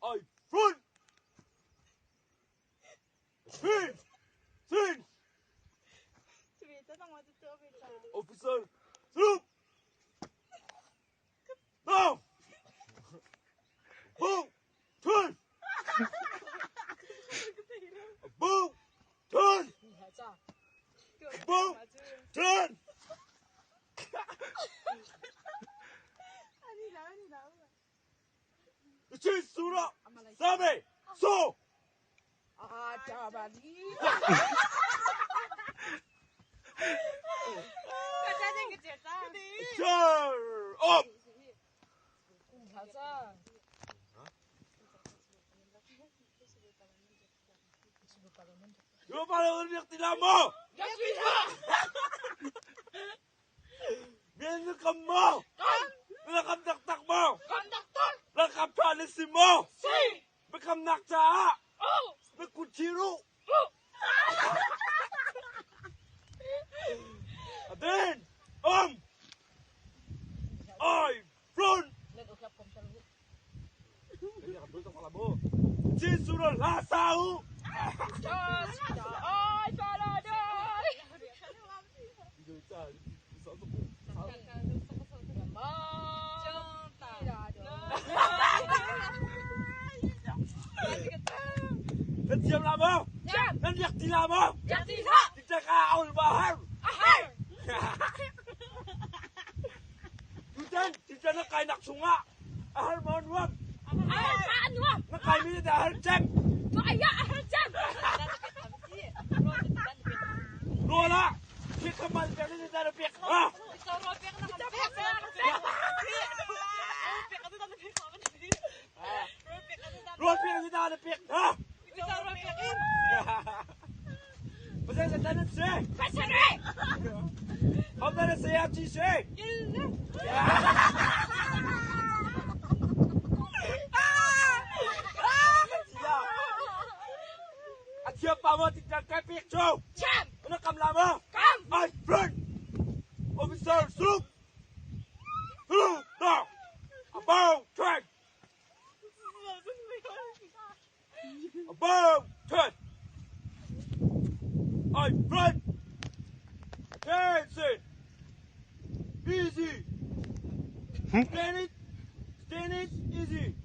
I front. Sin. Sin. Officer. Troop. Now. Boom. Turn. Boom. Turn. Boom. Turn. 실수라. 사배. 소. Turn up. Yo para nagtila mo. Biyan ka mo. Nakaptaktak mo. Nakapalisin mo. Bekam nakta. Bekuchiro. Then I front. Jisuran lasau. Diam lama. Dan yakti lama. Kita kau bahar. Hujan, kita nak kain nak sunga. Ahar mau nuam. Nak kain ni dah ahar jam. Rola, kita kembali dari ni dah lebih. Rola ni dah lebih. Pasal saya tak nak say. Kamu tak nak say apa say? Siapa mau tidak kepik tu? Mana kamu lama? I front. Officer Suk. Now. Above track. Above track. I front. Dancing. Easy. Stand it. Easy.